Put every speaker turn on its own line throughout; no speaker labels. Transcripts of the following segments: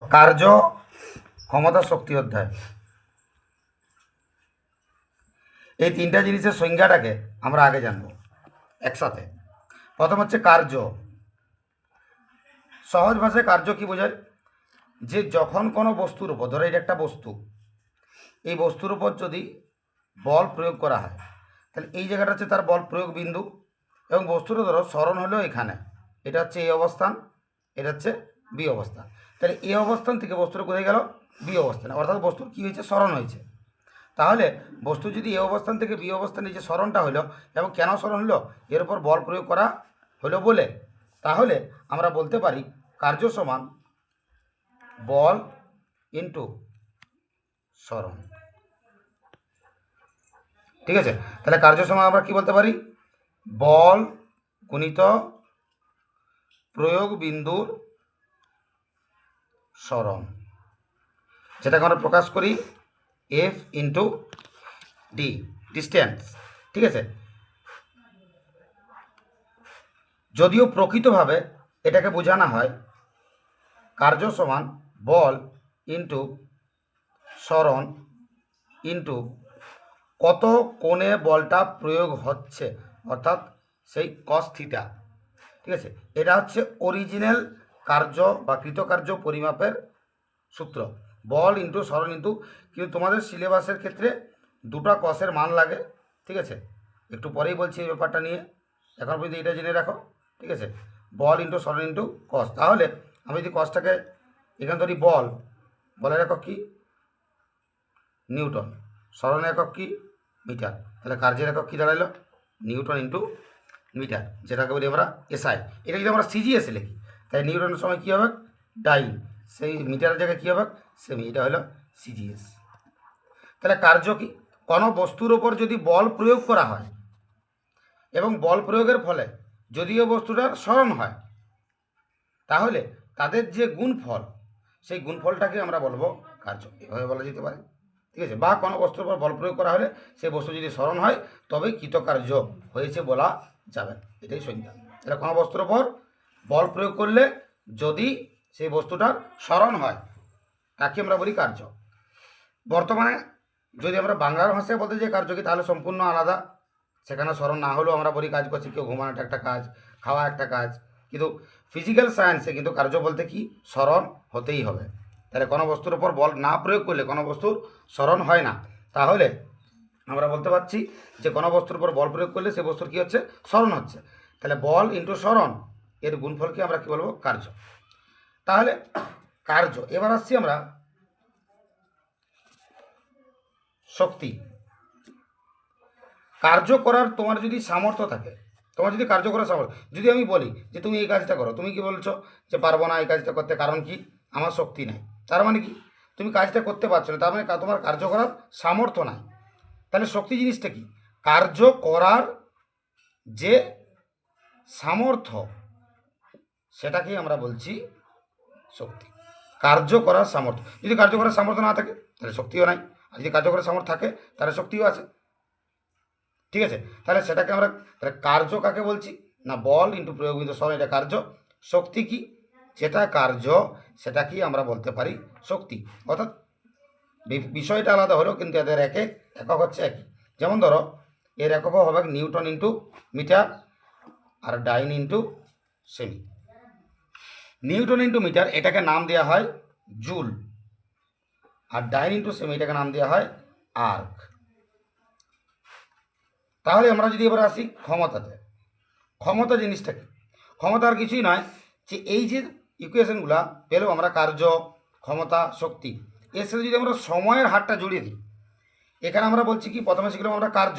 কার্য, ক্ষমতা, শক্তি অধ্যায়। এই তিনটা জিনিসের সংজ্ঞাটাকে আমরা আগে জানব একসাথে। প্রথম হচ্ছে কার্য। সহজ ভাষায় কার্য কি বোঝায়? যে যখন কোনো বস্তুর উপর, ধরো এটা একটা বস্তু, এই বস্তুর উপর যদি বল প্রয়োগ করা হয়, তাহলে এই জায়গাটা হচ্ছে তার বল প্রয়োগ বিন্দু, এবং বস্তুটা ধরো সরণ হলো এখানে, এটা হচ্ছে এ অবস্থান, এটা হচ্ছে বি অবস্থান। তাহলে এ অবস্থান থেকে বস্তুটা কোথায় গেল? বি অবস্থানে, অর্থাৎ বস্তুর কী হয়েছে? সরণ হয়েছে। তাহলে বস্তু যদি এ অবস্থান থেকে বি অবস্থানে যে সরণটা হলো, এবং কেন সরণ হলো? এর উপর বল প্রয়োগ করা হলো বলে। তাহলে আমরা বলতে পারি কার্য সমান বল ইন্টু সরণ। ঠিক আছে, তাহলে কার্য সমান আমরা কি বলতে পারি? বল গুণিত প্রয়োগ বিন্দুর সরণ, যেটাকে আমরা প্রকাশ করি এফ ইন্টু ডি, ডিস্টেন্স। ঠিক আছে, যদিও প্রকৃতভাবে এটাকে বোঝানো হয় কার্য সমান বল ইন্টু সরণ ইন্টু কত কোণে বলটা প্রয়োগ হচ্ছে, অর্থাৎ সেই কস থিটা। ঠিক আছে, এটা হচ্ছে অরিজিনাল কার্য বা কৃতকার্য পরিমাপের সূত্র, বল ইন্টু সরণ ইন্টু। কিন্তু তোমাদের সিলেবাসের ক্ষেত্রে দুটো কসের মান লাগে। ঠিক আছে, একটু পরেই বলছি এই ব্যাপারটা নিয়ে, এখন পর্যন্ত এটা জেনে রাখো। ঠিক আছে, বল ইন্টু সরণ ইন্টু কস। তাহলে আমি যদি কসটাকে এখানে ধরি বল, বলের একক কি? নিউটন। সরণের একক কি? মিটার। তাহলে কার্যের একক কী দাঁড়াইলো? নিউটন ইন্টু মিটার, যেটাকে বলি আমরা এসআই। এটা যদি আমরা সিজিএস লিখি, তাই নিউটনের সময় কী হবে? ডাইন। সেই মিটারের জায়গায় কী হবে? সেমি। এটা হলো সিজিএস। তাহলে কার্য কি? কোনো বস্তুর ওপর যদি বল প্রয়োগ করা হয় এবং বল প্রয়োগের ফলে যদিও বস্তুটার সরণ হয়, তাহলে তাদের যে গুণফল, সেই গুণফলটাকে আমরা বলবো কার্য। এভাবে বলা যেতে পারে। ঠিক আছে, বা কোনো বস্তুর উপর বল প্রয়োগ করা হলে সেই বস্তু যদি সরণ হয় তবেই কৃতকার্য হয়েছে বলা যাবে। এটাই সংজ্ঞা। তাহলে কোনো বস্তুর ওপর বল প্রয়োগ করলে যদি সেই বস্তুটার সরণ হয়, তাকে আমরা বলি কার্য। বর্তমানে যদি আমরা বাংলার ভাষায় বলতে যাই কার্য কি, তাহলে সম্পূর্ণ আলাদা। সেখানে স্মরণ না হলেও আমরা বলি কাজ করছি, কেউ ঘুমানোটা একটা কাজ, খাওয়া একটা কাজ। কিন্তু ফিজিক্যাল সায়েন্সে কিন্তু কার্য বলতে কি স্মরণ হতেই হবে। তাহলে কোনো বস্তুর উপর বল না প্রয়োগ করলে কোনো বস্তুর স্মরণ হয় না। তাহলে আমরা বলতে পারছি যে কোনো বস্তুর উপর বল প্রয়োগ করলে সে বস্তুর কী হচ্ছে? স্মরণ হচ্ছে। তাহলে বল ইন্টু স্মরণ, এর গুণফলকে আমরা কী বলবো? কার্য। তাহলে কার্য। এবার আসছি আমরা শক্তি। কার্য করার তোমার যদি সামর্থ্য থাকে, তোমার যদি কার্য করার সামর্থ্য, যদি আমি বলি যে তুমি এই কাজটা করো, তুমি কি বলছো? যে পারবো না এই কাজটা করতে, কারণ কি? আমার শক্তি নাই। তার মানে কি? তুমি কাজটা করতে পারছো না, তার মানে তোমার কার্য করার সামর্থ্য নাই। তাহলে শক্তি জিনিসটা কি? কার্য করার যে সামর্থ্য, সেটাকেই আমরা বলছি শক্তি। কার্য করার সামর্থ্য। যদি কার্য করার সামর্থ্য না থাকে তাহলে শক্তিও নাই, আর যদি কার্য করার সামর্থ্য থাকে তাহলে শক্তিও আছে। ঠিক আছে, তাহলে সেটাকে আমরা, তাহলে কার্য কাকে বলছি না? বল ইন্টু প্রয়োগ ইন্টু সরণ, এটা কার্য। শক্তি কি? যেটা কার্য সেটাকেই আমরা বলতে পারি শক্তি। অর্থাৎ বিষয়টা আলাদা হলেও কিন্তু এদের একক হচ্ছে একই। যেমন ধরো এর এককও হবে নিউটন ইন্টু মিটার, আর dyne into cm. Newton into metre এটাকে নাম দেওয়া হয় জুল, আর ডাইন ইন্টু সেমি এটাকে নাম দেওয়া হয় আর্ক। তাহলে আমরা যদি এবার আসি ক্ষমতাতে, ক্ষমতা জিনিসটা কি? ক্ষমতা আর কিছুই নয়, যে এই যে ইকুয়েশনগুলো পেলেও আমরা কার্য, ক্ষমতা, শক্তি, এর সাথে যদি আমরা সময়ের হারটা জড়িয়ে দিই, এখানে আমরা বলছি কি, প্রথমে শিখলাম আমরা কার্য,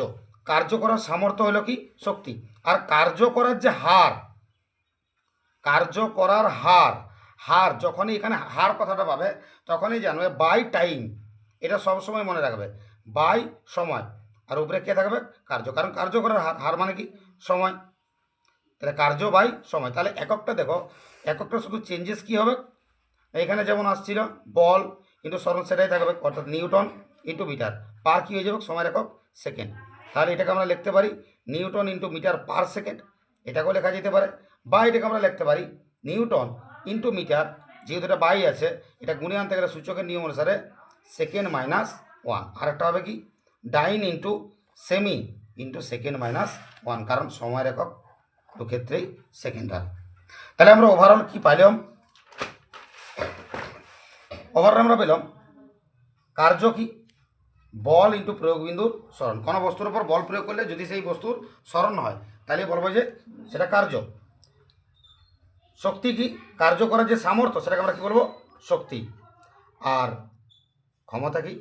কার্য করার সামর্থ্য হলো কি? শক্তি। আর কার্য করার যে হার, কার্য করার হার, হার যখনই এখানে হার কথাটা পাবে তখনই জানবে বাই টাইম। এটা সবসময় মনে রাখবে, বাই সময়, আর উপরে কে থাকবে? কার্য। কারণ কার্য করার হার, হার মানে কি? সময়। তাহলে কার্য বাই সময়। তাহলে এককটা দেখো, এককটা শুধু চেঞ্জেস কী হবে? এখানে যেমন আসছিল বল ইন্টু সরণ, সেটাই থাকবে, অর্থাৎ নিউটন ইন্টু মিটার। পার কী হয়ে যাবে? সময়ের একক সেকেন্ড। তাহলে এটাকে আমরা লিখতে পারি newton into metre per second, এটাকেও লেখা যেতে পারে। বা এটাকে আমরা লিখতে পারি নিউটন ইন্টু মিটার যেহেতু এটা বাই আছে, এটা গুণে আনতে গেলে সূচকের নিয়ম অনুসারে সেকেন্ড মাইনাস ওয়ান। আরেকটা হবে কি ডাইন into cm into second minus one, কারণ সময়ের একক দু ক্ষেত্রেই সেকেন্ড হয়। তাহলে আমরা ওভারঅল কী পাইলাম? ওভারঅল আমরা পেলাম কার্য কি বল ইন্টু প্রয়োগ বিন্দুর স্মরণ। কোনো বস্তুর উপর বল প্রয়োগ করলে যদি সেই বস্তুর স্মরণ হয় তাহলে বলবো যে সেটা কার্য। শক্তি কি কার্য করার যে সামর্থ্য সেটাকে আমরা কী বলবো? শক্তি। আর ক্ষমতা কি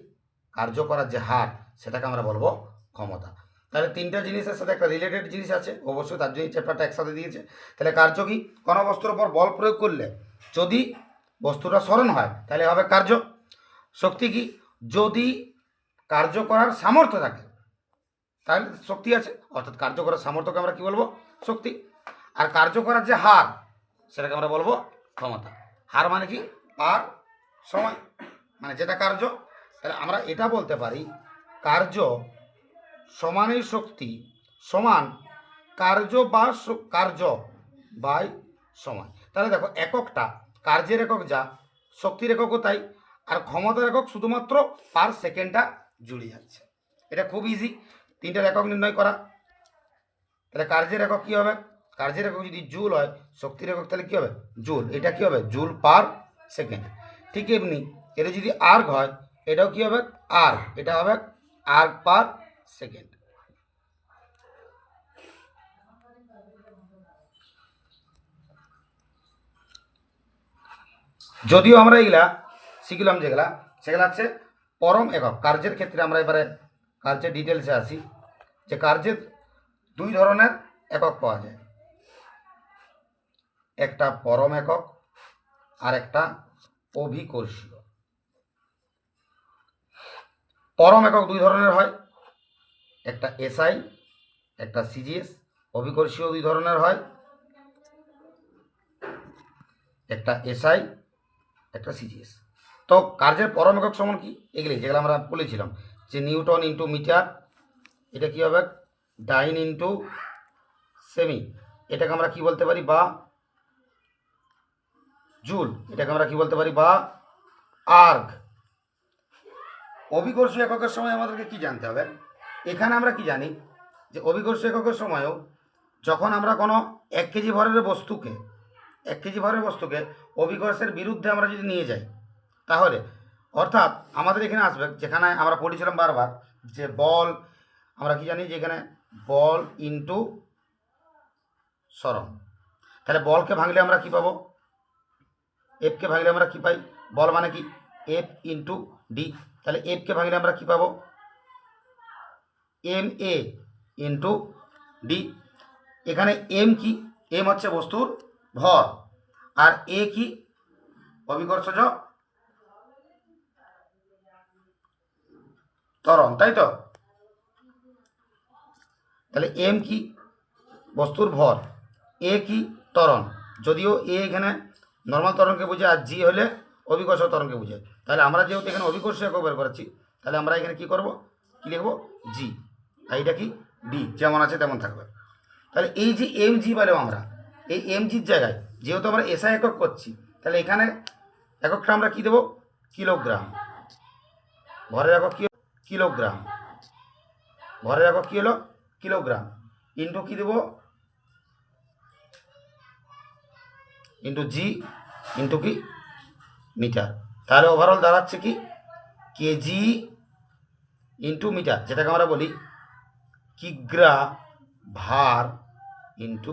কার্য করার যে হার সেটাকে আমরা বলবো ক্ষমতা। তাহলে তিনটা জিনিসের সাথে একটা রিলেটেড জিনিস আছে, অবশ্যই তার জন্য এই চ্যাপ্টারটা একসাথে দিয়েছে। তাহলে কার্য কি কোনো বস্তুর উপর বল প্রয়োগ করলে যদি বস্তুটা স্মরণ হয় তাহলে হবে কার্য। শক্তি কি যদি কার্য করার সামর্থ্য থাকে তাহলে শক্তি আছে, অর্থাৎ কার্য করার সামর্থ্যকে আমরা কী বলবো? শক্তি। আর কার্য করার যে হার সেটাকে আমরা বলবো ক্ষমতা। হার মানে কি আর সময়, মানে যেটা কার্য। তাহলে আমরা এটা বলতে পারি কার্য সমানই শক্তি সমান কার্য বা কার্য বাই সময়। তাহলে দেখো এককটা কার্যের একক যা, শক্তির এককও তাই, আর ক্ষমতার একক শুধুমাত্র পার সেকেন্ডটা জুড়ে যাচ্ছে। এটা খুব ইজি তিনটার একক নির্ণয় করা। তাহলে কার্যের একক কী হবে? কার্যের একক যদি জুল হয়, শক্তির একক তাহলে কী হবে? জুল। এটা কী হবে? Joule per second. ঠিক এমনি এটা যদি আর্গ হয় এটাও কী হবে? আর্গ। এটা হবে আর্গ পার সেকেন্ড। যদিও আমরা এগুলা শিখলাম যেগুলা সেগুলা হচ্ছে পরম একক। কার্যের ক্ষেত্রে আমরা এবারে কার্যের ডিটেলসে আসি, যে কার্যের দুই ধরনের একক পাওয়া যায়, একটা পরম একক আর একটা অভিকর্ষীয়। পরম একক দুই ধরনের হয়, একটা এসআই একটা সিজিএস। অভিকর্ষীয় দুই ধরনের হয়, একটা এসআই একটা সিজিএস। তো কার্যের পরম একক সমান কি? এগুলি যেগুলো আমরা বলেছিলাম যে নিউটন ইন্টু মিটার, এটা কী হবে? ডাইন ইন্টু সেমি, এটাকে আমরা কি বলতে পারি? বা জুল, এটাকে আমরা কি বলতে পারি? বা আর্গ। অভিকর্ষীয় এককের সময় আমাদেরকে কি জানতে হবে? এখানে আমরা কি জানি যে অভিকর্ষীয় এককের সময়ও যখন আমরা কোনো 1 কেজি ভরের বস্তুকে 1 কেজি ভরের বস্তুকে অভিকর্ষের বিরুদ্ধে আমরা যদি নিয়ে যাই তাহলে, অর্থাৎ আমাদের এখানে আসবে যেখানে আমরা পড়েছিলাম বারবার যে বল, আমরা কি জানি যে এখানে বল ইন্টু সরণ। তাহলে বলকে ভাঙলে আমরা কি পাবো? এফকে ভাঙলে আমরা কি পাই? বল মানে কি এফ ইন্টু ডি। তাহলে এফকে ভাঙলে আমরা কি পাবো? M A into D. এখানে এম কি? এম হচ্ছে বস্তুর ভর, আর এ কি? অভিকর্ষজ ত্বরণ, তাই তো? তাহলে এম কি? বস্তুর ভর, এ কি? ত্বরণ। যদিও এ এখানে নর্মাল ত্বরণকে বোঝায় আর জি হলে অভিকর্ষ ত্বরণকে বোঝায়। তাহলে আমরা যেহেতু এখানে অভিকর্ষ একক বের করাচ্ছি তাহলে আমরা এখানে কি করব? কি লিখব? জি। আর এটা কি? ডি, যেমন আছে তেমন থাকবে। তাহলে এই যে এম জি পেলাম আমরা, এই এম জির জায়গায় যেহেতু আমরা এসআই একক করছি তাহলে এখানে এককটা আমরা কি দেবো? কিলোগ্রাম। ভরের একক কি? কিলোগ্রাম। ভরের একক কী হলো? কিলোগ্রাম। ইন্টু কী দেবো? ইন্টু জি ইন্টু কি? মিটার। তাহলে ওভারঅল দাঁড়াচ্ছে কি? কেজি ইন্টু মিটার, যেটাকে আমরা বলি কিগ্রা ভার ইন্টু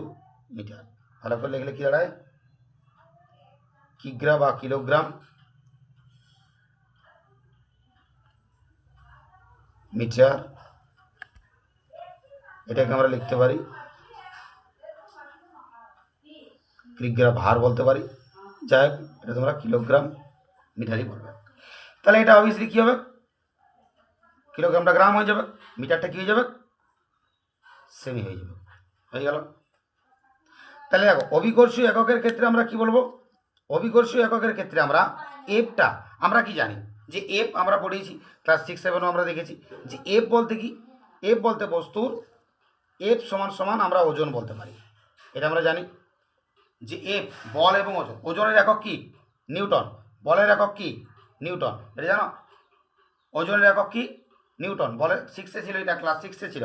মিটার। ভালো করে লিখলে কী দাঁড়ায়? কিগ্রা বা কিলোগ্রাম মিটার, এটাকে আমরা লিখতে পারি কিগ্রা ভার বলতে পারি। যাই হোক, এটা তোমরা কিলোগ্রাম মিটারই বলবে। তাহলে এটা অবভিয়াসলি কী হবে? কিলোগ্রামটা গ্রাম হয়ে যাবে, মিটারটা কী হয়ে যাবে? সেমি হয়ে যাবে। হয়ে গেল। তাহলে দেখো অভিকর্ষীয় এককের ক্ষেত্রে আমরা কি বলবো? অভিকর্ষীয় এককের ক্ষেত্রে আমরা এফটা আমরা কি জানি যে এফ আমরা পড়িয়েছি ক্লাস 6-7 আমরা দেখেছি যে এফ বলতে কি? এফ বলতে বস্তুর এফ সমান সমান আমরা ওজন বলতে পারি। এটা আমরা জানি যে এফ বল এবং ওজন, ওজনের একক কি? নিউটন। বলের একক কি? নিউটন। এটা জানো? ওজনের একক কি? নিউটন। বলের 6-এ ছিল, এটা ক্লাস 6-এ ছিল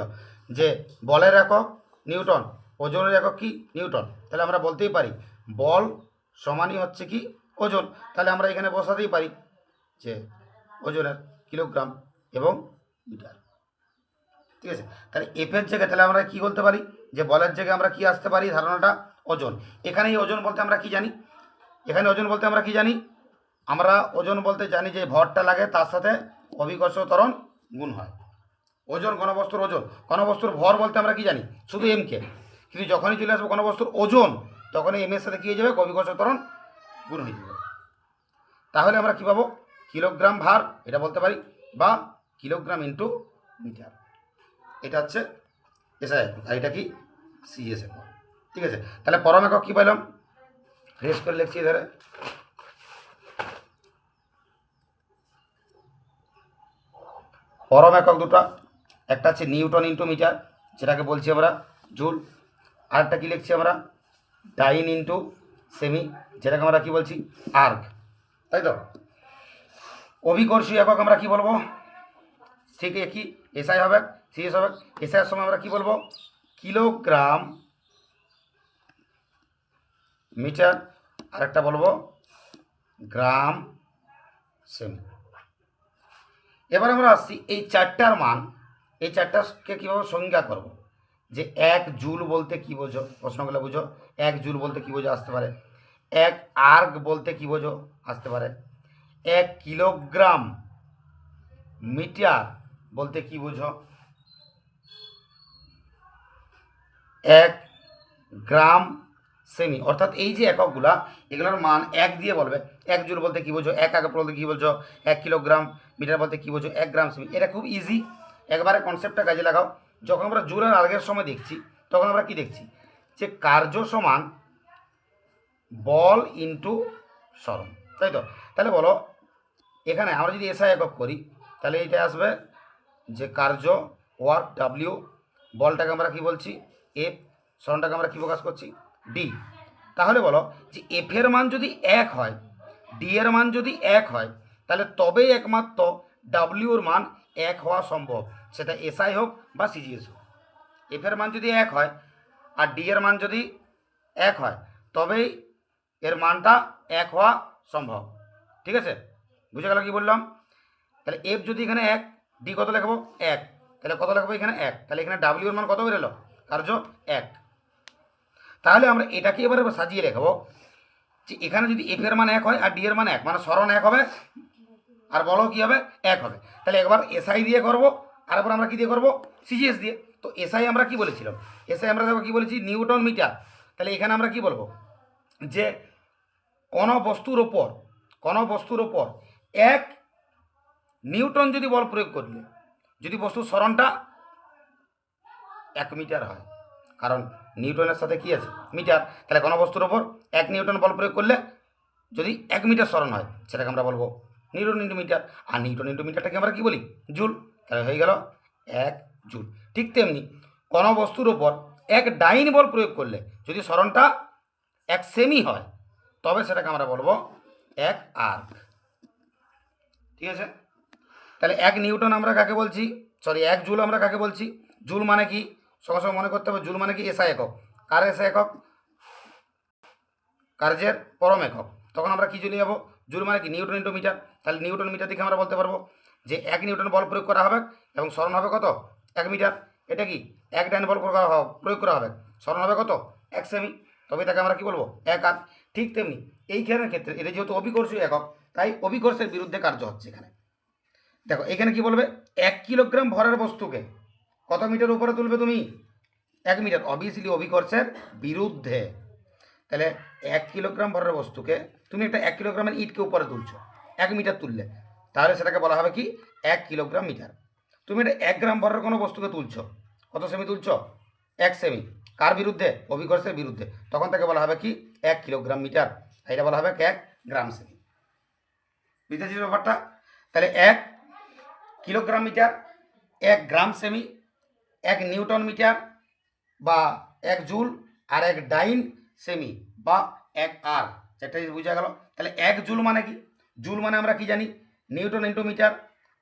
যে বলের একক নিউটন, ওজনের একক কি? নিউটন। তাহলে আমরা বলতেই পারি বল সমানই হচ্ছে কি? ওজন। তাহলে আমরা এখানে বসাতেই পারি যে ওজনের কিলোগ্রাম এবং মিটার। ঠিক আছে, তাহলে এফের জায়গায় তাহলে আমরা কি বলতে পারি যে বলের জায়গায় আমরা কি আসতে পারি? ধারণাটা ওজন। এখানে এই ওজন বলতে আমরা কি জানি? এখানে ওজন বলতে আমরা কি জানি? আমরা ওজন বলতে জানি যে ভরটা লাগে তার সাথে অভিকর্ষ ত্বরণ গুণ হয়। ওজন ঘনবস্তুর ওজন, ঘনবস্তুর ভর বলতে আমরা কি জানি? শুধু এমকে। কিন্তু যখনই চলে আসবো ঘনবস্তুর ওজন, তখনই এম এর সাথে কী হয়ে যাবে? অভিকর্ষ ত্বরণ গুণ হয়ে যাবে। তাহলে আমরা কী পাবো? কিলোগ্রাম ভার এটা বলতে পারি, বা কিলোগ্রাম ইন্টু মিটার। এটা হচ্ছে এসআই একক, আর এটা কি? সিএস একক। ঠিক আছে, তাহলে পরম একক কী পাইলাম? রেস করে লিখছি এধারে। পরম একক দুটো, একটা হচ্ছে নিউটন ইন্টু মিটার, যেটাকে বলছি আমরা জুল। আরেকটা কী লিখছি আমরা? ডাইন ইন্টু সেমি, যেটাকে আমরা কী বলছি? আর্গ। তাই তো? অভিকর্ষী একক আমরা কি বলবো? ঠিক একই, এসআই হবে, সিএস হবে। এসআইয়ের সময় আমরা কি বলবো? কিলোগ্রাম মিটার, আরেকটা বলবো গ্রাম সেমি। এবার আমরা আসছি এই চারটার মান, এই চারটাকে কীভাবে সংজ্ঞা করব? যে 1 জুল বলতে কি বোঝো? প্রশ্নগুলো বুঝো। 1 জুল বলতে কি বোঝো? আসতে পারে। 1 আর্গ বলতে কি বোঝো? আসতে পারে। 1 কিলোগ্রাম মিটার বলতে কি বোঝো? 1 গ্রাম সেমি। অর্থাৎ এই যে এককগুলা, এগুলোর মান 1 দিয়ে বলবে। 1 জুল বলতে কী বোঝো? 1 আগে বলতে কী বলছো? 1 কিলোগ্রাম মিটার বলতে কী বোঝো? 1 গ্রাম সেমি। এটা খুব ইজি, একবারে কনসেপ্টটা কাজে লাগাও। যখন আমরা জুলের আর্গের সময় দেখছি, তখন আমরা কি দেখছি? যে কার্য সমান বল ইন্টু সরণ, তাই তো? তাহলে বলো, এখানে আমরা যদি এসআই একক করি, তাহলে এটা আসবে যে কার্য ওয়ার্ক ডাব্লিউ, বলটাকে আমরা কি বলছি? এফ, সরণটাকে আমরা কী প্রকাশ করছি? ডি। তাহলে বলো যে এফের মান যদি 1 হয়, ডি এর মান যদি 1 হয়, তাহলে তবেই একমাত্র ডাব্লিউর মান 1 হওয়া সম্ভব, সেটা এসআই হোক বা সিজিএস হোক। এফের মান যদি 1 হয় আর ডি এর মান যদি 1 হয়, তবেই এর মানটা 1 হওয়া সম্ভব। ঠিক আছে, বুঝে গেল কি বললাম? তাহলে এফ যদি এখানে 1, ডি কত লিখবো? 1। তাহলে কত লিখবো এখানে? 1। তাহলে এখানে ডাব্লিউ এর মান কত বেরোলো? কার্য 1। তাহলে আমরা এটাকে এবারে সাজিয়ে লিখবো যে এখানে যদি এফ এর মান 1 হয় আর ডি এর মান 1, মানে সরণ 1 হবে আর বলো কী হবে? 1 হবে। তাহলে একবার এসআই দিয়ে করবো, আর একবার আমরা কী দিয়ে করবো? সিজিএস দিয়ে। তো এসআই আমরা কি বলেছিলাম? এসআই আমরা দেখো কী বলেছি? Newton metre. তাহলে এখানে আমরা কি বলবো? যে কোনো বস্তুর ওপর 1 নিউটন যদি বল প্রয়োগ করলে, যদি বস্তুর সরণটা 1 মিটার হয়, কারণ নিউটনের সাথে কি আছে? মিটার। তাহলে কোনো বস্তুর ওপর 1 নিউটন বল প্রয়োগ করলে যদি 1 মিটার সরণ হয়, সেটাকে আমরা বলবো নিউটন ইন্টু মিটার। আর নিউটন ইন্টু মিটারটাকে আমরা কি বলি? জুল। তাহলে হয়ে গেল 1 জুল। ঠিক তেমনি কোনো বস্তুর ওপর 1 ডাইন বল প্রয়োগ করলে যদি সরণটা 1 সেমি হয়, তবে সেটাকে আমরা বলবো 1 আর্ক। ঠিক আছে, তাহলে 1 নিউটন আমরা কাকে বলছি? 1 জুল আমরা কাকে বলছি? জুল মানে কি? সঙ্গে সঙ্গে মনে করতে হবে, জুল মানে কি? এসআই একক। কার এসআই একক? কার্যের পরম একক। তখন আমরা কি চলে যাবো? জুল মানে কি? Newton into metre. তাহলে নিউটন মিটার দিকে আমরা বলতে পারবো যে 1 নিউটন বল প্রয়োগ করা হবে এবং সরণ হবে কত? 1 মিটার। এটা কি? 1 ডাইন বল প্রয়োগ করা হবে, সরণ হবে কত? 1 সেমি। তবে তাকে আমরা কি বলবো? 1 আর্ক। ঠিক তেমনি এইখানের ক্ষেত্রে এটা যেহেতু অভিকর্ষীয় একক, তাই অভিকর্ষের বিরুদ্ধে কার্য হচ্ছে এখানে। দেখো এখানে কি বলবে? 1 কিলোগ্রাম ভরের বস্তুকে কত মিটার উপরে তুলবে তুমি? 1 মিটার। অবভিয়াসলি অভিকর্ষের বিরুদ্ধে। তাহলে 1 কিলোগ্রাম ভরের বস্তুকে তুমি একটা 1 কিলোগ্রামের ইটকে উপরে তুলছো, 1 মিটার তুললে, তাহলে সেটাকে বলা হবে কি? 1 কিলোগ্রাম মিটার। তুমি এটা 1 গ্রাম ভরের কোনো বস্তুকে তুলছো, কত সেমি তুলছো? 1 সেমি। কার বিরুদ্ধে? অভিকর্ষের বিরুদ্ধে। তখন তাকে বলা হবে কি? 1 কিলোগ্রাম মিটার। এটা বলা হবে 1 গ্রাম সেমি। বুঝতেছিস ব্যাপারটা? তাহলে 1 কিলোগ্রাম মিটার, 1 গ্রাম সেমি, 1 নিউটন মিটার বা 1 জুল, আর 1 ডাইন সেমি বা 1 আর্ক, একটা জিনিস বোঝা গেল। তাহলে 1 জুল মানে কি? জুল মানে আমরা কি জানি? Newton into metre.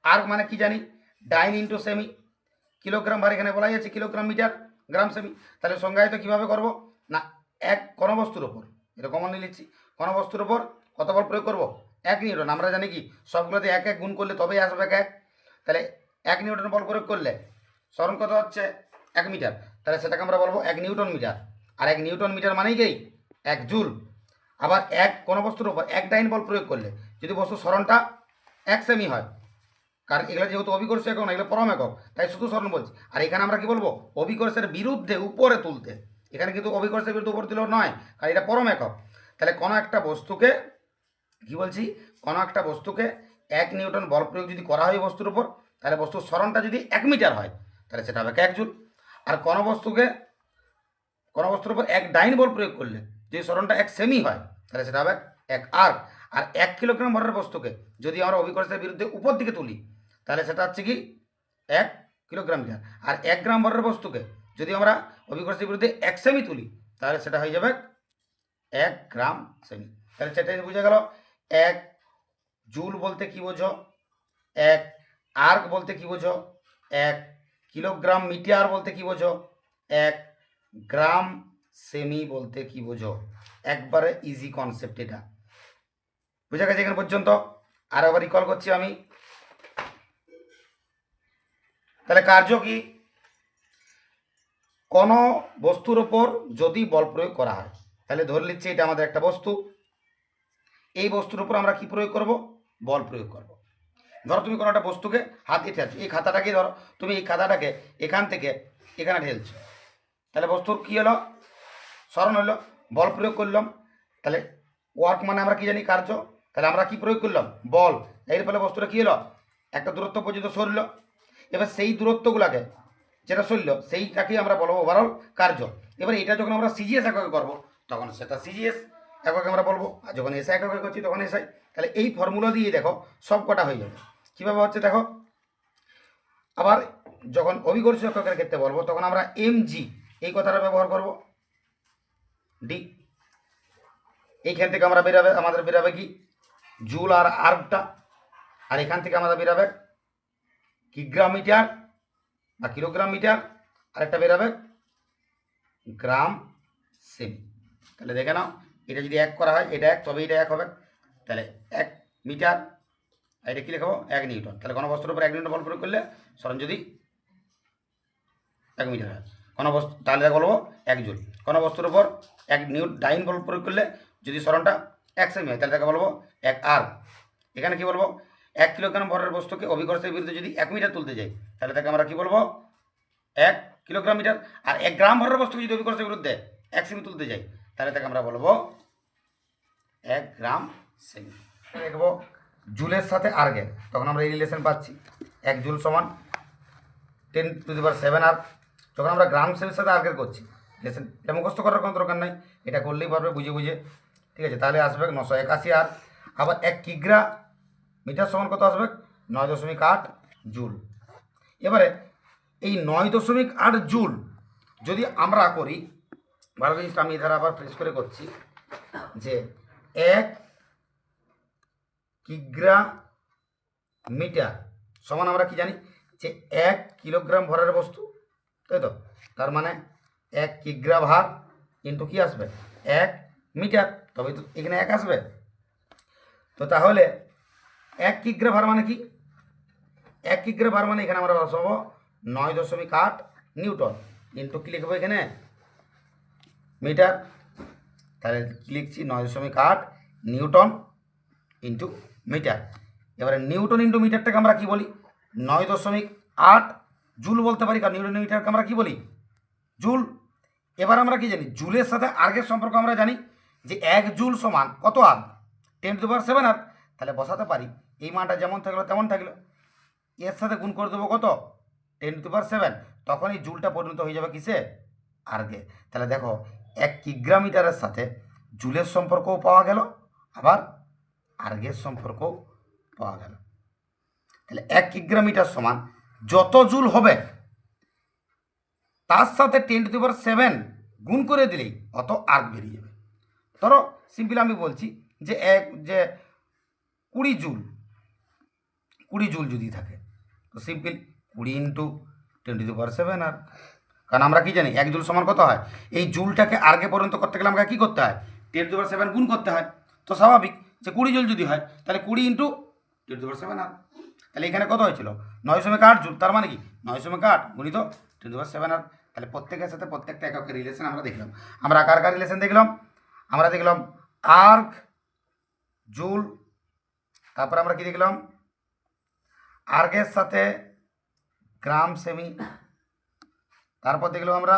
আর্ক মানে কি জানি? ডাইন ইন্টু সেমি। কিলোগ্রাম ভার এখানে বলাই আছে কিলোগ্রাম মিটার গ্রাম সেমি। তাহলে সংজ্ঞায়িত কীভাবে করব না, এক ঘনবস্তুর ওপর, এটা কমনলি লিখছি, ঘনবস্তুর ওপর কত বল প্রয়োগ করব? 1 নিউটন। আমরা জানি কি সবগুলোতে 1 1 গুণ করলে তবেই আসবে 1। তাহলে 1 নিউটন বল প্রয়োগ করলে সরণ কত হচ্ছে? 1 মিটার। তাহলে সেটাকে আমরা বলবো 1 নিউটন মিটার। আর 1 নিউটন মিটার মানেই কি 1 জুল। আবার কোনো বস্তুর উপর 1 ডাইন বল প্রয়োগ করলে যদি বস্তুর সরণটা 1 সেমি হয়, কারণ এগুলো যেহেতু অভিকর্ষ একক না, এগুলো পরম একক, তাই শুধু সরণ বলছি। আর এখানে আমরা কি বলবো? অভিকর্ষের বিরুদ্ধে উপরে তুলতে। এখানে কিন্তু অভিকর্ষের বিরুদ্ধে উপরে তুলেও নয়, কারণ এটা পরম একক। তাহলে কোনো একটা বস্তুকে কি বলছি? কোনো একটা বস্তুকে 1 নিউটন বল প্রয়োগ যদি করা হয় বস্তুর উপর, তাহলে বস্তুর সরণটা যদি 1 মিটার হয় তাহলে সেটা হবে 1 জুল। আর কোনো বস্তুর উপর 1 ডাইন বল প্রয়োগ করলে যদি সরণটা 1 সেমি হয় তাহলে সেটা হবে 1 আর্ক। আর 1 কিলোগ্রাম ভরের বস্তুকে যদি আমরা অভিকর্ষের বিরুদ্ধে উপর দিকে তুলি তাহলে সেটা হচ্ছে কি 1 কিলোগ্রাম মিটার। আর 1 গ্রাম ভরের বস্তুকে যদি আমরা অভিকর্ষের বিরুদ্ধে 1 সেমি তুলি তাহলে সেটা হয়ে যাবে 1 গ্রাম সেমি। তাহলে সেটাই বোঝা গেল। 1 জুল বলতে কি বোঝো? 1 আর্ক বলতে কি বোঝো? 1 কিলোগ্রাম মিটার বলতে কি বোঝো? 1 গ্রাম সেমি বলতে কি বোঝো? একবারে ইজি কনসেপ্ট, এটা বুঝা গেছে এখানে পর্যন্ত? আর আবার রিকল করছি আমি। তাহলে কার্য কি? কোনো বস্তুর ওপর যদি বল প্রয়োগ করা হয়, তাহলে ধরে নিচ্ছি এটা আমাদের একটা বস্তু, এই বস্তুর উপর আমরা কি প্রয়োগ করব? বল প্রয়োগ করব। ধরো তুমি কোনো একটা বস্তুকে হাত দিয়ে ঠেলছো, এই খাতাটাকে ধরো, তুমি এই খাতাটাকে এখান থেকে এখানে ঠেলছো, তাহলে বস্তুর কী হলো? সরণ হলো, বল প্রয়োগ করলাম। তাহলে ওয়ার্ক মানে আমরা কি জানি? কার্য। তাহলে আমরা কি প্রয়োগ করলাম? বল। এর ফলে বস্তুটা কী হলো? একটা দূরত্ব পর্যন্ত সরল। এবার সেই দূরত্বগুলোকে যেটা সরল সেইটাকেই আমরা বলবো ওভারঅল কার্য। এবার এটা যখন আমরা সিজিএস এককে করবো তখন সেটা সিজিএস এককে আমরা বলবো, আর যখন এসআই এককে করছি তখন এসআই। তাহলে এই ফর্মুলা দিয়ে দেখো সব কটা হয়ে যাবে। কীভাবে হচ্ছে দেখো। আবার যখন অভিকর্ষ এককের ক্ষেত্রে বলবো তখন আমরা এমজি এই কথাটা ব্যবহার করব। ডি এইখান থেকে আমরা আমাদের বেরাবে কি? জুল আর আর্কটা। আর এখান থেকে আমাদের বেরাবে কিগ্রাম মিটার বা কিলোগ্রাম মিটার, আরেকটা বেরাবে গ্রাম সেমি। তাহলে দেখে নাও, এটা যদি 1 করা হয় এটা 1, তবে এটা 1 হবে। তাহলে 1 মিটার, আর এটা কী লেখাবো? 1 নিউটন। তাহলে কোনো বস্তুর উপর 1 নিউটন বল প্রয়োগ করলে সরণ যদি 1 মিটার হয়, কোনো বস্তু তাহলে বলবো 1 জুল। কোনো বস্তুর উপর 1 ডাইন বল প্রয়োগ করলে যদি সরণটা 1 সেমি হয় তাহলে তাকে বলবো 1 আর্ক। এখানে কি বলবো? 1 কিলোগ্রাম ভরের বস্তুকে অভিকর্ষের বিরুদ্ধে যদি 1 মিটার তুলতে যাই তাহলে তাকে আমরা কি বলবো? 1 কিলোগ্রাম মিটার। আর 1 গ্রাম ভরের বস্তুকে যদি অভিকর্ষের বিরুদ্ধে 1 সেমি তুলতে যাই তাহলে তাকে আমরা বলবো 1 গ্রাম সেমি। দেখবো জুলের সাথে আর্গের, তখন আমরা এই রিলেশন পাচ্ছি 1 জুল সমান 10⁷ আর্ক। যখন আমরা গ্রাম সেমির সাথে আর্গের করছি রিলেশন, এটা মুখস্থ করার কোনো দরকার নাই, এটা করলেই পারবে বুঝে বুঝে, ঠিক আছে? তাহলে আসবে 981 আর্ক। আবার 1 কিগ্রা মিটার সমান কত আসবে? 9.8 জুল। এবারে এই 9.8 জুল যদি আমরা করি, ভালো জিনিসটা আমি এধারা আবার ফ্রেশ করে করছি, যে 1 কিগ্রা মিটার সমান আমরা কি জানি? যে 1 কিলোগ্রাম ভরের বস্তু, তাই তো? তার মানে 1 কিগ্রা ভার ইন্টু কি আসবে? 1 মিটার, তবে তো এখানে 1 আসবে। তো তাহলে 1 কিগ্রা ভার মানে কি? 1 কিগ্রা ভার মানে এখানে আমরা বসাবো 9.8 নিউটন ইন্টু কি লিখবো এখানে? মিটার। তাহলে কি লিখছি? 9.8 নিউটন ইন্টু মিটার। এবারে নিউটন ইন্টু মিটারটাকে আমরা কি বলি? 9.8 জুল বলতে পারি, কারণ নিউটন মিটারকে আমরা কি বলি? জুল। এবার আমরা কি জানি? জুলের সাথে আর্গের সম্পর্ক আমরা জানি যে 1 জুল সমান কত আর্গ? 10⁷ আর্গ। তাহলে বসাতে পারি, এই মানটা যেমন থাকলো তেমন থাকলো, এর সাথে গুণ করে দেবো কত? 10⁷। তখন এই জুলটা পরিণত হয়ে যাবে কিসে? আর্গে। তাহলে দেখো 1 কিগ্রা মিটারের সাথে জুলের সম্পর্কও পাওয়া গেল, আবার আর্গের সম্পর্কও পাওয়া গেল। তাহলে 1 কিগ্রা মিটার সমান যত জুল হবে তার সাথে 10⁷ গুণ করে দিলেই অত আর্গ বেরিয়ে যাবে। ধরো সিম্পল আমি বলছি যে যে 20 জুল যদি থাকে, তো সিম্পল 20 ইন্টু 10⁻⁷ আর, কারণ আমরা কি জানি 1 জুল সমান কত হয়, এই জুলটাকে আগে পর্যন্ত করতে গেলে আমাকে কী করতে হয়, 10⁻⁷ গুণ করতে হয়। তো স্বাভাবিক যে 20 জুল যদি হয় তাহলে 20 ইন্টু 10⁻⁷ আর, তাহলে এখানে কত হয়েছিল 9.8 জুল, তার মানে কি 9.8 গুণিত 10⁻⁷ আর। তাহলে প্রত্যেকের সাথে প্রত্যেকটা এককের রিলেশন আমরা দেখলাম। আমরা কার কার রিলেশন দেখলাম, আমরা দেখলাম আর্ক, জুল, তারপর আমরা কি দেখলাম আর্গের সাথে গ্রাম সেমি, তারপর দেখলাম আমরা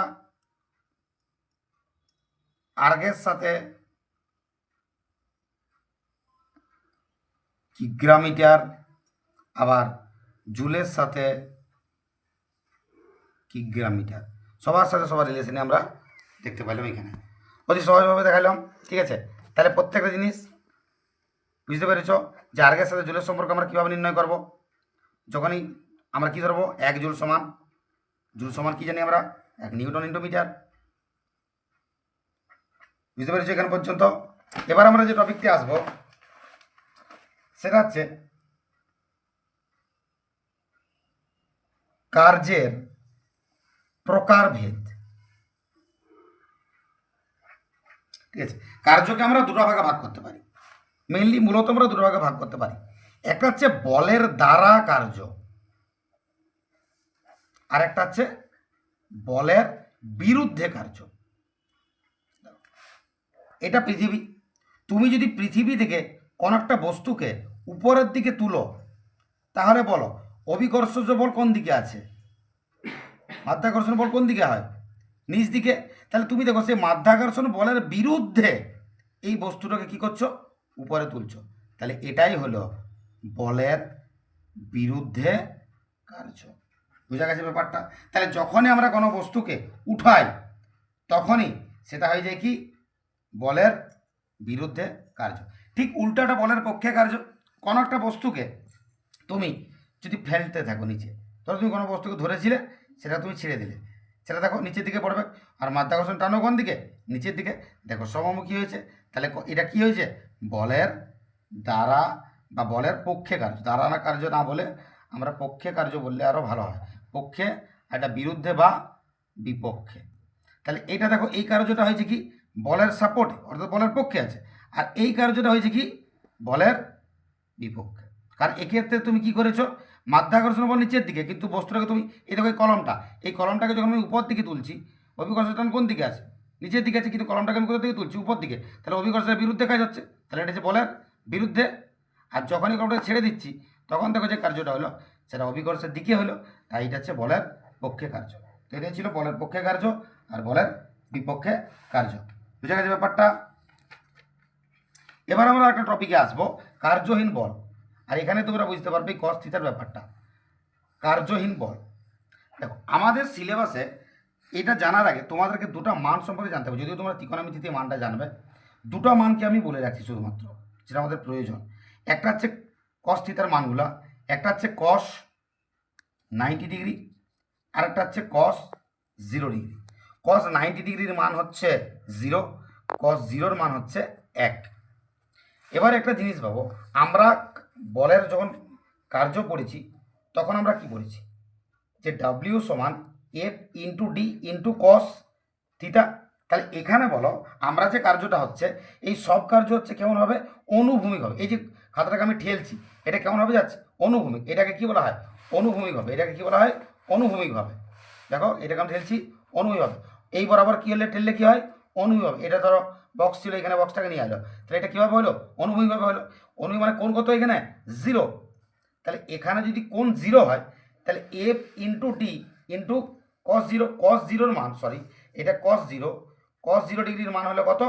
আর্গের সাথে কিগ্রামিটার, আবার জুলের সাথে কিগ্রামিটার, সবার সাথে সবার রিলেশনে আমরা দেখতে পেলাম এখানে, অতি সহজভাবে দেখালাম। ঠিক আছে, তাহলে প্রত্যেকটা জিনিস বুঝতে পেরেছ যে আর্গের সাথে জুলের সম্পর্ক আমরা কীভাবে নির্ণয় করব। যখনই আমরা কী ধরবো, 1 জুল সমান কী জানি আমরা 1 নিউটন ইন্টু মিটার। বুঝতে পেরেছি এখান পর্যন্ত। এবার আমরা যে টপিকটি আসবো সেটা হচ্ছে কার্যের প্রকারভেদ। ঠিক আছে, কার্যকে আমরা দুটো ভাগে ভাগ করতে পারি, মেইনলি মূলত আমরা দুটো ভাগে ভাগ করতে পারি। একটা হচ্ছে বলের দ্বারা কার্য, আর একটা হচ্ছে বলের বিরুদ্ধে কার্য। এটা পৃথিবী, তুমি যদি পৃথিবী থেকে কোনো একটা বস্তুকে উপরের দিকে তুলো, তাহলে বলো অভিকর্ষজ বল কোন দিকে আছে, মাধ্যাকর্ষণ বল কোন দিকে হয়, নিচ দিকে। তাহলে তুমি দেখো সেই মাধ্যাকর্ষণ বলের বিরুদ্ধে এই বস্তুটাকে কি করছো, উপরে তুলছো। তাহলে এটাই হলো বলের বিরুদ্ধে কার্য। বোঝা গেছে ব্যাপারটা। তাহলে যখনই আমরা কোনো বস্তুকে উঠাই তখনই সেটা হয়ে যায় কি, বলের বিরুদ্ধে কার্য। ঠিক উল্টাটা বলের পক্ষে কার্য। কোনো একটা বস্তুকে তুমি যদি ফেলতে থাকো নিচে, ধরো তুমি কোনো বস্তুকে ধরেছিলে, সেটা তুমি ছেড়ে দিলে, সেটা দেখো নিচের দিকে পড়বে, আর মাধ্যাকর্ষণ টানো কোন দিকে, নিচের দিকে। দেখো সমমুখী হয়েছে, তাহলে এটা কি হয়েছে, বলের দ্বারা বা বলের পক্ষে কার্য। দ্বারা না কার্য না বলে আমরা পক্ষে কার্য বললে আরও ভালো হয়, পক্ষে, এটা বিরুদ্ধে বা বিপক্ষে। তাহলে এইটা দেখো, এই কার্যটা হয়েছে কি বলের সাপোর্টে, অর্থাৎ বলের পক্ষে আছে, আর এই কার্যটা হয়েছে কি বলের বিপক্ষে। কারণ এক্ষেত্রে তুমি কি করেছো, মাধ্যাকর্ষণ বল নিচের দিকে, কিন্তু বস্তুটাকে তুমি এই দেখো এই কলমটাকে যখন আমি উপর দিকে তুলছি, অভিকর্ষণ টান কোন দিকে আছে, নিচের দিকে আছে, কিন্তু কলমটাকে আমি কোথা থেকে তুলছি, উপর দিকে। তাহলে অভিকর্ষণের বিরুদ্ধে কাজ হচ্ছে, তাহলে এটা হচ্ছে বলের বিরুদ্ধে। আর যখনই কলমটাকে ছেড়ে দিচ্ছি তখন দেখো যে কার্যটা হলো সেটা অভিকর্ষের দিকে হলো, তাই এটা হচ্ছে বলের পক্ষে কার্য। তো এটাই ছিল বলের পক্ষে কার্য আর বলের বিপক্ষে কার্য। বুঝা গেছে ব্যাপারটা। এবার আমরা একটা টপিকে আসবো, কার্যহীন বল। আর এখানে তোমরা বুঝতে পারবে কস থিটার ব্যাপারটা। কার্যহীন বল, দেখো আমাদের সিলেবাসে এটা জানার আগে তোমাদেরকে দুটো মান সম্পর্কে জানতে হবে। যদিও তোমরা ত্রিকোণমিতিতে মানটা জানবে, দুটো মানকে আমি বলে রাখছি শুধুমাত্র, যেটা আমাদের প্রয়োজন। একটা হচ্ছে কস থিটার মানগুলা, একটা হচ্ছে কস 90 ডিগ্রি, আর একটা হচ্ছে কস 0 ডিগ্রি। কস 90 ডিগ্রির মান হচ্ছে 0, কস 0-র মান হচ্ছে 1। এবার একটা জিনিস ভাবো, আমরা বলের যখন কার্য পড়েছি তখন আমরা কি পড়েছি, যে ডাব্লিউ সমান F into D into cos theta. তাহলে এখানে বলো আমরা যে কার্যটা হচ্ছে, এই সব কার্য হচ্ছে কেমন হবে, অনুভূমিক হবে। এই যে খাতাটাকে আমি ঠেলছি, এটা কেমন হবে যাচ্ছে, অনুভূমিক। এটাকে কি বলা হয়, অনুভূমিক হবে। এটাকে কি বলা হয়, অনুভূমিক হবে। দেখো এটাকে আমি ঠেলছি, অনুভূমিক হবে। এই বরাবর কী হলে ঠেললে কী হয়, অনুভূমিক হবে। এটা ধরো বক্স ছিল, এখানে বক্সটাকে নিয়ে আসলো, তাহলে এটা কীভাবে হলো, অনুভূমিকভাবে হলো। অনুভূমিক মানে কোণ কত এখানে 0, তাহলে এখানে যদি কোণ 0 হয় তাহলে এফ ইন্টু ডি ইন্টু কস 0, কস 0-র মান, সরি এটা কস 0, কস 0 ডিগ্রির মান হলো কত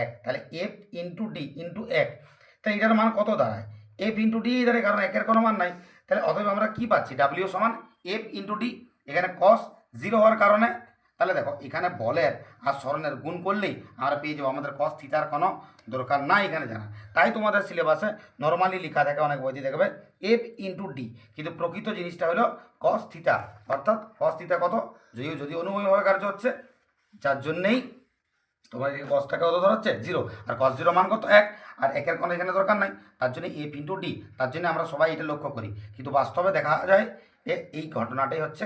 1, তাহলে এফ ইন্টু ডি ইন্টু 1, তাহলে এটার মান কত দাঁড়ায়, এফ ইন্টু ডি দাঁড়ায়, কারণ একের কোনো মান নাই। তাহলে অতএব আমরা কি পাচ্ছি, ডাব্লিউ সমান এফ ইন্টু ডি, এখানে কস 0 হওয়ার কারণে। তাহলে দেখো এখানে বলের আর স্মরণের গুণ করলেই আমরা পেয়ে যাবো, আমাদের কস থিটার কোনো দরকার নাই এখানে জানা। তাই তোমাদের সিলেবাসে নর্মালি লেখা থাকে, অনেক বইতে দেখবে এফ ইন্টু ডি, কিন্তু প্রকৃত জিনিসটা হলো কস থিটা। অর্থাৎ কস থিটা কত, যদি অনুভূমিকভাবে কার্য হচ্ছে, যার জন্যেই তোমার এই কসটাকে কত ধরাচ্ছে 0, আর cos 0 মান কত 1, আর একের কোনো এখানে দরকার নাই, তার জন্য f ইন্টু ডি, তার জন্য আমরা সবাই এটা লক্ষ্য করি, কিন্তু বাস্তবে দেখা যায় এই ঘটনাটাই হচ্ছে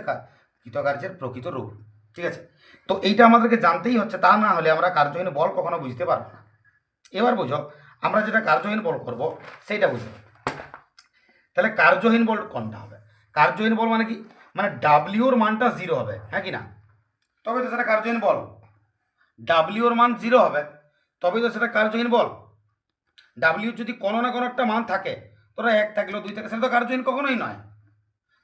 কৃতকার্যের প্রকৃত রূপ। ঠিক আছে, তো এইটা আমাদেরকে জানতেই হচ্ছে, তা না হলে আমরা কার্যহীন বল কখনো বুঝতে পারবো না। এবার বুঝো, আমরা যেটা কার্যহীন বল করব সেইটা বুঝো। তাহলে কার্যহীন বল কোনটা হবে? কার্যহীন বল মানে কি, মানে ডাব্লিউর মানটা 0 হবে, হ্যাঁ কি না? তবে তো সেটা কার্যহীন বল। ডাব্লিউর মান 0 হবে তবেই তো সেটা কার্যহীন বল। ডাব্লিউ যদি কোনো না কোনো একটা মান থাকে, তোরা 1 থাকলো 2 থাকে, সেটা তো কার্যহীন কখনোই নয়।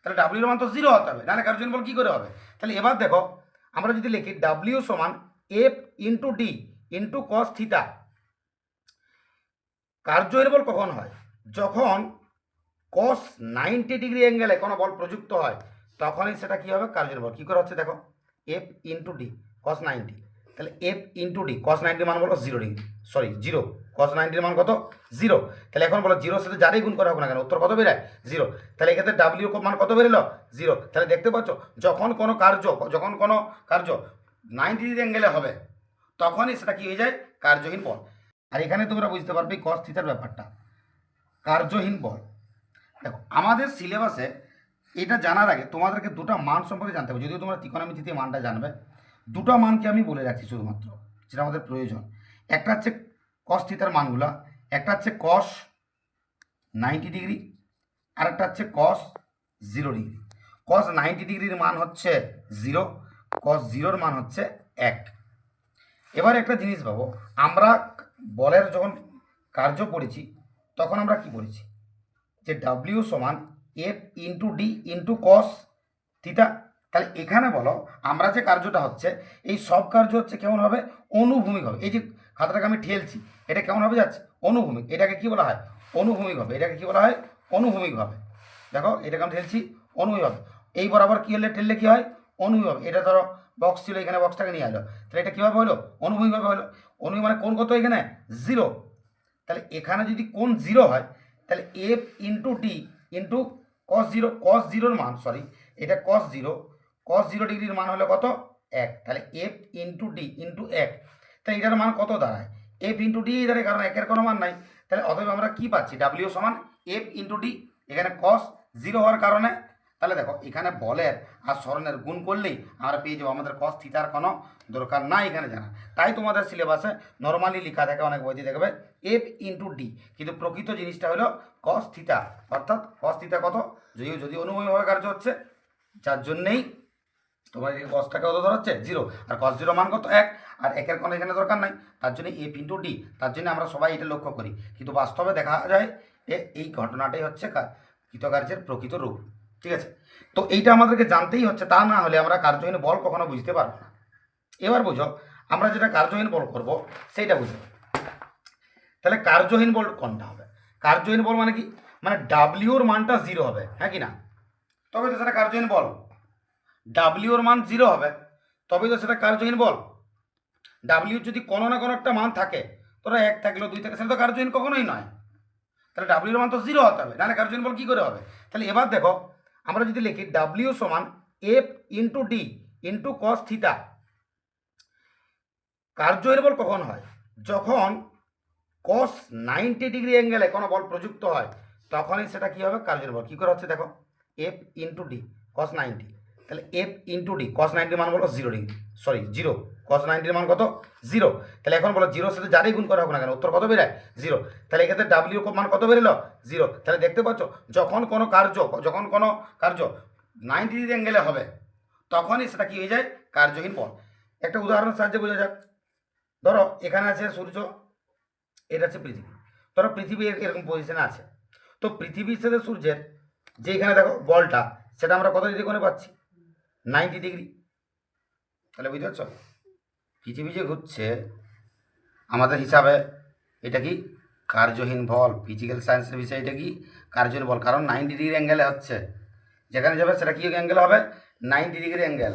তাহলে ডাব্লিউর মান তো 0 হতে হবে, নাহলে কার্যহীন বল কী করে হবে? তাহলে এবার দেখো, আমরা যদি লিখি ডাব্লিউ সমান F into D into cos theta, কার্যহীন বল কখন হয়? যখন cos 90 ডিগ্রি অ্যাঙ্গেলে কোনো বল প্রযুক্ত হয়, তখনই সেটা কী হবে? কার্যহীন বল। কী করে হচ্ছে দেখো, এফ ইন্টু ডি cos 90, তাহলে এফ ইন্টু ডি cos 90 মান বলো 0 ডিগ্রি, সরি 0, cos 90 মান কত 0, তাহলে এখন বলো 0 সাথে যারাই গুণ করা হোক না কেন উত্তর কত বেরায় 0, তাহলে এক্ষেত্রে ডাব্লিউ মান কত বেরোলো 0। তাহলে দেখতে পাচ্ছ, যখন কোনো কার্য 90 ডিগ্রি অ্যাঙ্গেলে হবে, তখনই সেটা কী হয়ে যায়? কার্যহীন বল। আর এখানে তোমরা বুঝতে পারবে cos থিটার ব্যাপারটা, কার্যহীন বল। দেখো, আমাদের সিলেবাসে এটা জানার আগে তোমাদেরকে দুটো মান সম্পর্কে জানতে হবে, যদিও তোমরা ত্রিকোণমিতিতে মানটা জানবে। দুটো মানকে আমি বলে রাখছি শুধুমাত্র, যেটা আমাদের প্রয়োজন। একটা হচ্ছে কস থিটার মানগুলা, একটা হচ্ছে কস 90 ডিগ্রি, আর একটা হচ্ছে কস 0 ডিগ্রি। কস 90 ডিগ্রির মান হচ্ছে 0, কস 0-র মান হচ্ছে 1। এবার একটা জিনিস ভাবো, আমরা বলের যখন কার্য পড়েছি, তখন আমরা কি পড়েছি? যে ডাব্লিউ সমান F into D into cos theta. তাহলে এখানে বলো, আমরা যে কার্যটা হচ্ছে, এই সব কার্য হচ্ছে কেমন হবে? অনুভূমিক হবে। এই যে খাতাটাকে আমি ঠেলছি, এটা কেমন হবে যাচ্ছে? অনুভূমিক। এটাকে কি বলা হয়? অনুভূমিক হবে। এটাকে কি বলা হয়? অনুভূমিক হবে। দেখো, এটাকে আমি ঠেলছি, অনুভূমিক হবে। এই বরাবর কী হলে ঠেললে কী হয়? অনুভূমিক হবে। এটা ধরো বক্স ছিল, এখানে বক্সটাকে নিয়ে আসলো, তাহলে এটা কীভাবে হলো? অনুভূমিকভাবে হলো। অনুভূমিক মানে কোণ কত এখানে? 0। তাহলে এখানে যদি কোণ 0 হয়, তাহলে এফ ইন্টু ডি ইন্টু কস 0, কস 0-র মান, সরি এটা কস 0, কস 0 ডিগ্রির মান হলো কত? 1। তাহলে এফ ইন্টু ডি ইন্টু 1, তাহলে এটার মান কত দাঁড়ায়? এফ ইন্টু ডি দাঁড়ায়, কারণ একের কোনো মান নাই। তাহলে অতএব আমরা কি পাচ্ছি? ডাব্লিউ সমান এফ ইন্টু ডি, এখানে কস 0 হওয়ার কারণে। তাহলে দেখো, এখানে বলের আর স্মরণের গুণ করলেই আমরা পেয়ে যাবো, আমাদের কস থিটার কোনো দরকার নাই এখানে জানা। তাই তোমাদের সিলেবাসে নর্মালি লেখা থাকে, অনেক বইতে দেখবে এফ ইন্টু ডি, কিন্তু প্রকৃত জিনিসটা হলো কস থিটা। অর্থাৎ কস থিটা কত? যদি অনুভূমিকভাবে কার্য হচ্ছে, যার জন্যেই তোমার এই কসটাকে কত ধরাচ্ছে 0, আর cos 0 মান কত 1, আর একের কোনো এখানে দরকার নাই, তার জন্য এফ ইন্টু ডি, তার জন্য আমরা সবাই এটা লক্ষ্য করি, কিন্তু বাস্তবে দেখা যায় এই ঘটনাটাই হচ্ছে কৃতকার্যের প্রকৃত রূপ। ঠিক আছে, তো এইটা আমাদেরকে জানতেই হচ্ছে, তা না হলে আমরা কার্যহীন বল কখনো বুঝতে পারবো না। এবার বুঝো, আমরা যেটা কার্যহীন বল করব সেইটা বুঝো। তাহলে কার্যহীন বল কোনটা হবে? কার্যহীন বল মানে কি, মানে ডাব্লিউর মানটা 0 হবে, হ্যাঁ কি না? তবে তো সেটা কার্যহীন বল। ডাব্লিউর মান 0 হবে তবেই তো সেটা কার্যহীন বল। ডাব্লিউ যদি কোনো না কোনো একটা মান থাকে, তোরা 1 থাকলো 2 থাকে, সেটা তো কার্যহীন কখনোই নয়। তাহলে ডাব্লিউর মান তো 0 হতে হবে, নাহলে কার্যহীন বল কী করে হবে? তাহলে এবার দেখো, আমরা যদি লিখি ডাব্লিউ সমান F into D into cos theta, কার্যহীন বল কখন হয়? যখন cos 90 ডিগ্রি অ্যাঙ্গেলে কোনো বল প্রযুক্ত হয়, তখনই সেটা কী হবে? কার্যহীন বল। কী করে হচ্ছে দেখো, এফ ইন্টু ডি cos 90, তাহলে এফ ইন্টু ডি cos 90 মান বলো 0 ডিগ্রি, সরি 0, cos 90 মান কত 0, তাহলে এখন বলো 0 সাথে যারাই গুণ করা হোক না কেন উত্তর কত বেরায় 0, তাহলে এক্ষেত্রে ডাব্লিউ মান কত বেরোলো 0। তাহলে দেখতে পাচ্ছ, যখন কোনো কার্য 90 ডিগ্রি অ্যাঙ্গেলে হবে, তখনই সেটা কী হয়ে যায়? কার্যহীন বল। একটা উদাহরণের সাহায্যে বোঝা যাক। ধরো এখানে আছে সূর্য, এটা হচ্ছে পৃথিবী। ধরো পৃথিবী এরকম পজিশনে আছে, তো পৃথিবীর সাথে সূর্যের যে এখানে দেখো বলটা, সেটা আমরা কত ডিগ্রি কোণে পাচ্ছি? 90 ডিগ্রি। তাহলে বুঝতে পারছো, পৃথিবী যে ঘুরছে আমাদের হিসাবে, এটা কি কার্যহীন বল। ফিজিক্যাল সায়েন্সের বিষয়, এটা কি কার্যহীন বল, কারণ 90 ডিগ্রি অ্যাঙ্গেলে হচ্ছে, যেখানে যাবে সেটা কি অ্যাঙ্গেল হবে? 90 ডিগ্রি অ্যাঙ্গেল।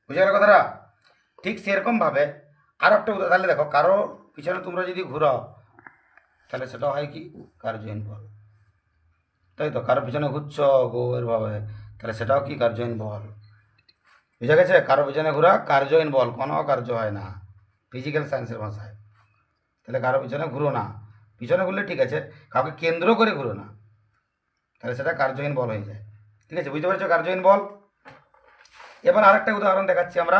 বুঝে গেল কথাটা? ঠিক সেরকমভাবে আরও একটা উদাহরণ, তাহলে দেখো কারো পিছনে তোমরা যদি ঘুরাও, তাহলে সেটা হয় কি? কার্যহীন বল। তাই তো, কারো পিছনে ঘুরছ গৌরভাবে, তাহলে সেটাও কি? কার্যহীন বল। বুঝা গেছে? কারো পিছনে ঘোরা কার্যহীন বল, কোনো কার্য হয় না। ফিজিক্যাল সায়েন্সের ভাষায়। তাহলে কারো পিছনে ঘুরো না, পিছনে ঘুরলে ঠিক আছে, কাউকে কেন্দ্র করে ঘুরো না, তাহলে সেটা কার্যহীন বল হয়ে যায়। ঠিক আছে, বুঝতে পেরেছো কার্যহীন বল। এবার আরেকটা উদাহরণ দেখাচ্ছি আমরা।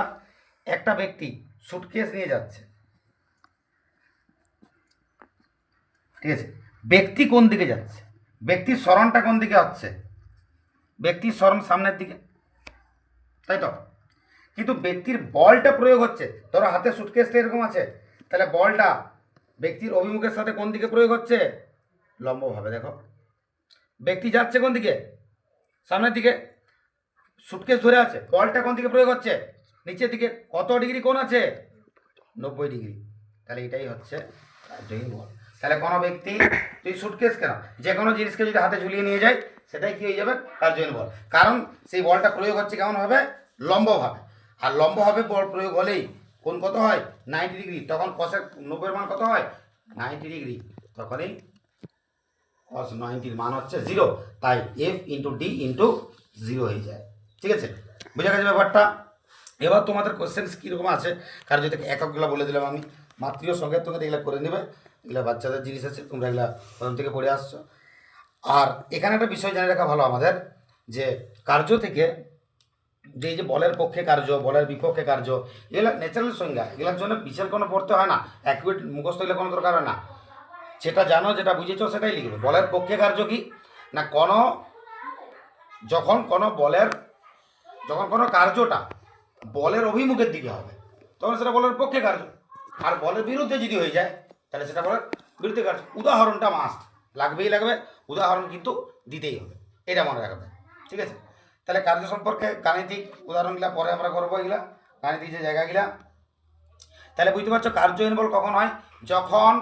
একটা ব্যক্তি সুটকেস নিয়ে যাচ্ছে, ঠিক আছে, ব্যক্তি কোন দিকে যাচ্ছে, ব্যক্তির স্মরণটা কোন দিকে হচ্ছে, ব্যক্তির স্মরণ সামনের দিকে, তাই তো, কিন্তু ব্যক্তির বলটা প্রয়োগ হচ্ছে, ধরো হাতে সুটকেসটা এরকম আছে, তাহলে বলটা ব্যক্তির অভিমুখের সাথে কোন দিকে প্রয়োগ হচ্ছে, লম্বভাবে। দেখো ব্যক্তি যাচ্ছে কোন দিকে, সামনের দিকে, সুটকেস ধরে আছে, বলটা কোন দিকে প্রয়োগ হচ্ছে, নিচের দিকে। কত ডিগ্রি কোণ আছে, 90 ডিগ্রি। তাহলে এটাই হচ্ছে কার্যহীন বল। তাহলে কোনো ব্যক্তি তুই সুটকেস কেন, যে কোনো জিনিসকে যদি হাতে ঝুলিয়ে নিয়ে যায়, সেটাই কি হয়ে যাবে, কার্যহীন বল। কারণ সেই বলটা প্রয়োগ হচ্ছে কেমন হবে, লম্বভাবে। আর লম্বভাবে বল প্রয়োগ হলেই কোণ কত হয়, 90 ডিগ্রি। তখন কসের 90 মান কত হয়, 90 ডিগ্রি। তখনই cos 90 মান হচ্ছে 0। তাই F ইন্টু ডি ইন্টু 0 হয়ে যায়। ঠিক আছে, বোঝা গেছে ব্যাপারটা। এবার তোমাদের কোশ্চেন কীরকম আছে, কারণ যদি এককগুলো বলে দিলাম আমি, মাতৃও সঙ্গে তোকে এগুলো করে নেবে, এগুলো বাচ্চাদের জিনিস আছে, তোমরা এগুলো প্রথম থেকে পড়ে আসছো। আর এখানে একটা বিষয় জানিয়ে রাখা ভালো আমাদের, যে কার্য থেকে যে এই যে বলের পক্ষে কার্য, বলের বিপক্ষে কার্য, এগুলো ন্যাচারাল সংজ্ঞা, এগুলোর জন্য বিশেষ কোনো পড়তে হয় না, অ্যাকুরেট মুখস্থ হলে কোনো দরকার হয় না। যেটা জানো, যেটা বুঝেছো সেটাই লিখবে। বলের পক্ষে কার্য কি না, যখন কোনো বলের, যখন কোনো কার্যটা বলের অভিমুখের দিকে হবে, তখন সেটা বলের পক্ষে কার্য। আর বলের বিরুদ্ধে যদি হয়ে যায়, তাহলে সেটা বলের বিরুদ্ধে কার্য। উদাহরণটা মাস্ট লাগবেই লাগবে, উদাহরণ কিন্তু দিতেই হবে, এটা মনে রাখবে। ঠিক আছে, তাহলে কার্য সম্পর্কে গাণিতিক উদাহরণগুলো পরে আমরা করবো, এগুলা গাণিতিক যে জায়গাগুলা। তাহলে বুঝতে পারছো কার্যহীন বল কখন হয়, যখন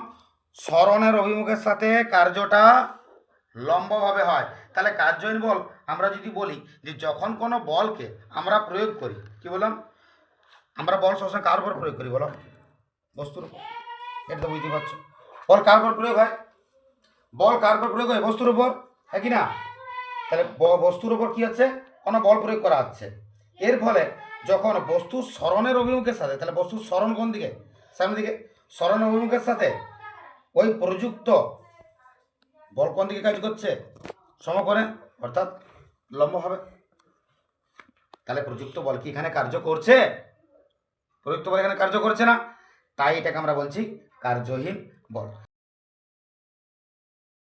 সরণের অভিমুখের সাথে কার্যটা লম্বভাবে হয়। তাহলে কার্যহীন বল আমরা যদি বলি যে যখন কোনো বলকে আমরা প্রয়োগ করি, কি বললাম, আমরা বল সবসময় কার উপর প্রয়োগ করি বলো, বস্তুর উপর। এটা তো বুঝতে পারছো, বল কার উপর প্রয়োগ হয়, বল কার উপর প্রয়োগ হয়, বস্তুর উপর, হ্যাঁ কি না। তাহলে বস্তুর উপর কি হচ্ছে, কোনো বল প্রয়োগ করা হচ্ছে। এর ফলে যখন বস্তুর সরণের অভিমুখের সাথে, তাহলে বস্তুর সরণ কোন দিকে, সামনের দিকে, সরণ অভিমুখের সাথে ওই প্রযুক্ত বল কোন দিকে কাজ করছে, সমকোণে, অর্থাৎ লম্ব হবে। তাহলে প্রযুক্ত বল কি এখানে কার্য করছে, প্রযুক্ত বল এখানে কার্য করছে না, তাই এটাকে আমরা বলছি কার্যহীন বল।